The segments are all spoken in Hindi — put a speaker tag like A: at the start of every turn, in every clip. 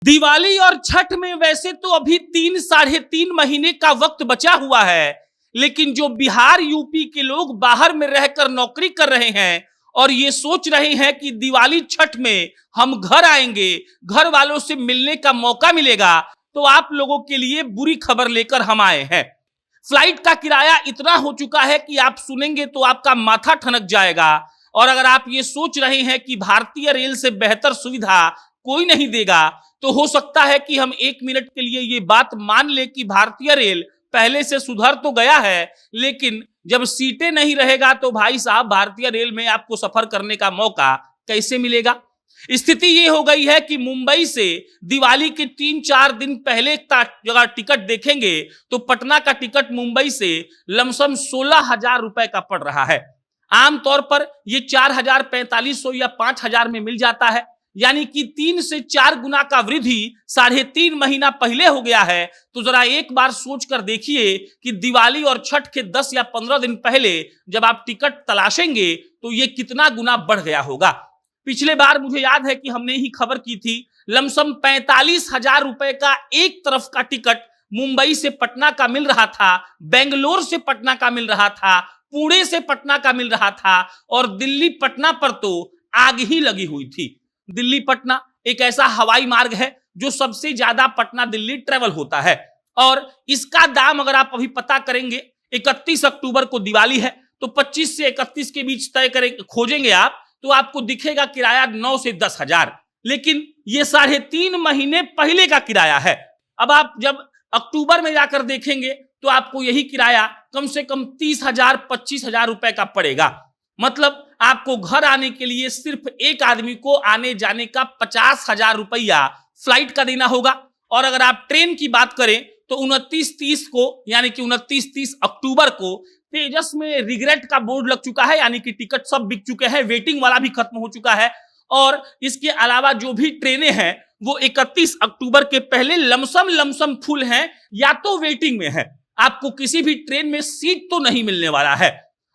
A: दिवाली और छठ में वैसे तो अभी 3-3.5 महीने का वक्त बचा हुआ है, लेकिन जो बिहार यूपी के लोग बाहर में रहकर नौकरी कर रहे हैं और ये सोच रहे हैं कि दिवाली छठ में हम घर आएंगे, घर वालों से मिलने का मौका मिलेगा, तो आप लोगों के लिए बुरी खबर लेकर हम आए हैं। फ्लाइट का किराया इतना हो चुका है कि आप सुनेंगे तो आपका माथा ठनक जाएगा। और अगर आप ये सोच रहे हैं कि भारतीय रेल से बेहतर सुविधा कोई नहीं देगा, तो हो सकता है कि हम 1 मिनट के लिए ये बात मान ले कि भारतीय रेल पहले से सुधर तो गया है, लेकिन जब सीटें नहीं रहेगा तो भाई साहब भारतीय रेल में आपको सफर करने का मौका कैसे मिलेगा। स्थिति ये हो गई है कि मुंबई से दिवाली के 3-4 दिन पहले जगह टिकट देखेंगे तो पटना का टिकट मुंबई से लमसम 16,000 रुपए का पड़ रहा है। आमतौर पर ये 4,000, 4,500 या 5,000 में मिल जाता है, यानी कि 3 से 4 गुना का वृद्धि 3.5 महीना पहले हो गया है। तो जरा एक बार सोच कर देखिए कि दिवाली और छठ के 10 या 15 दिन पहले जब आप टिकट तलाशेंगे तो ये कितना गुना बढ़ गया होगा। पिछले बार मुझे याद है कि हमने ही खबर की थी, लमसम 45,000 रुपए का एक तरफ का टिकट मुंबई से पटना का मिल रहा था, बेंगलोर से पटना का मिल रहा था, पुणे से पटना का मिल रहा था, और दिल्ली पटना पर तो आग ही लगी हुई थी। दिल्ली पटना एक ऐसा हवाई मार्ग है जो सबसे ज्यादा पटना दिल्ली ट्रेवल होता है, और इसका दाम अगर आप अभी पता करेंगे, 31 अक्टूबर को दिवाली है तो 25 से 31 के बीच तय करेंगे, खोजेंगे आप तो आपको दिखेगा किराया 9 से 10,000, लेकिन ये 3.5 महीने पहले का किराया है। अब आप जब अक्टूबर में जाकर देखेंगे तो आपको यही किराया कम से कम 30,000, 25,000 रुपए का पड़ेगा। मतलब आपको घर आने के लिए सिर्फ एक आदमी को आने जाने का 50,000 रुपया फ्लाइट का देना होगा। और अगर आप ट्रेन की बात करें तो 29-30 को, यानी कि 29-30 अक्टूबर को तेजस में रिग्रेट का बोर्ड लग चुका है, यानी कि टिकट सब बिक चुके हैं, वेटिंग वाला भी खत्म हो चुका है। और इसके अलावा जो भी ट्रेनें हैं वो 31 अक्टूबर के पहले लमसम फुल हैं या तो वेटिंग में है। आपको किसी भी ट्रेन में सीट तो नहीं मिलने वाला है।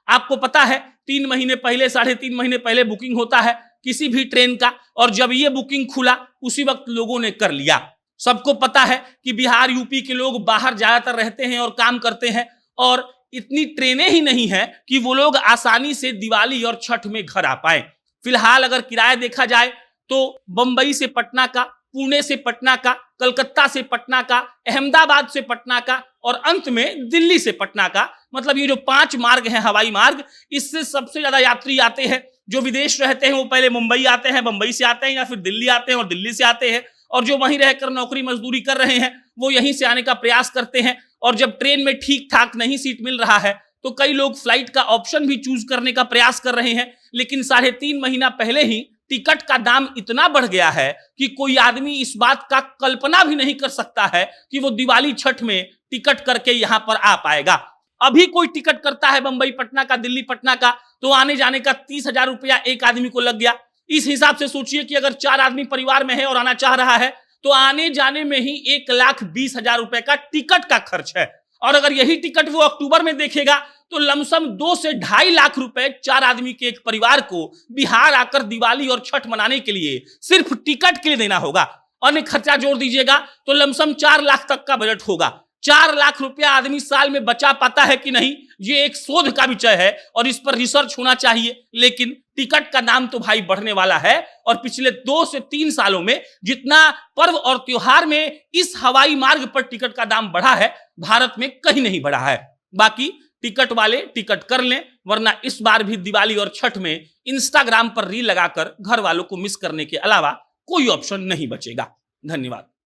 A: आपको पता है 3 महीने पहले, 3.5 महीने पहले बुकिंग होता है किसी भी ट्रेन का, और जब ये बुकिंग खुला उसी वक्त लोगों ने कर लिया। सबको पता है कि बिहार यूपी के लोग बाहर ज्यादातर रहते हैं और काम करते हैं, और इतनी ट्रेनें ही नहीं है कि वो लोग आसानी से दिवाली और छठ में घर आ पाए। फिलहाल अगर किराया देखा जाए तो बंबई से पटना का, पुणे से पटना का, कलकत्ता से पटना का, अहमदाबाद से पटना का, और अंत में दिल्ली से पटना का, मतलब ये जो 5 मार्ग हैं हवाई मार्ग, इससे सबसे ज्यादा यात्री आते हैं। जो विदेश रहते हैं वो पहले मुंबई आते हैं, बंबई से आते हैं, या फिर दिल्ली आते हैं और दिल्ली से आते हैं, और जो वहीं रहकर नौकरी मजदूरी कर रहे हैं वो यहीं से आने का प्रयास करते हैं। और जब ट्रेन में ठीक ठाक नहीं सीट मिल रहा है तो कई लोग फ्लाइट का ऑप्शन भी चूज करने का प्रयास कर रहे हैं, लेकिन 3.5 महीना पहले ही टिकट का दाम इतना बढ़ गया है कि कोई आदमी इस बात का कल्पना भी नहीं कर सकता है कि वो दिवाली छठ में टिकट करके यहां पर आ पाएगा। अभी कोई टिकट करता है बंबई पटना का, दिल्ली पटना का, तो आने जाने का 30,000 रुपया एक आदमी को लग गया। इस हिसाब से सोचिए कि अगर 4 आदमी परिवार में है और आना चाह रहा है तो आने जाने में ही 1,20,000 रुपए का टिकट का खर्च है। और अगर यही टिकट वो अक्टूबर में देखेगा तो लमसम 2 से 2.5 लाख रुपए 4 आदमी के एक परिवार को बिहार आकर दिवाली और छठ मनाने के लिए सिर्फ टिकट के लिए देना होगा। अन्य खर्चा जोड़ दीजिएगा तो लमसम 4 लाख तक का बजट होगा। 4 लाख रुपया आदमी साल में बचा पाता है कि नहीं, ये एक शोध का विषय है और इस पर रिसर्च होना चाहिए। लेकिन टिकट का दाम तो भाई बढ़ने वाला है, और पिछले 2 से 3 सालों में जितना पर्व और त्योहार में इस हवाई मार्ग पर टिकट का दाम बढ़ा है, भारत में कहीं नहीं बढ़ा है। बाकी टिकट वाले टिकट कर लें, वरना इस बार भी दिवाली और छठ में इंस्टाग्राम पर रील लगाकर घर वालों को मिस करने के अलावा कोई ऑप्शन नहीं बचेगा। धन्यवाद।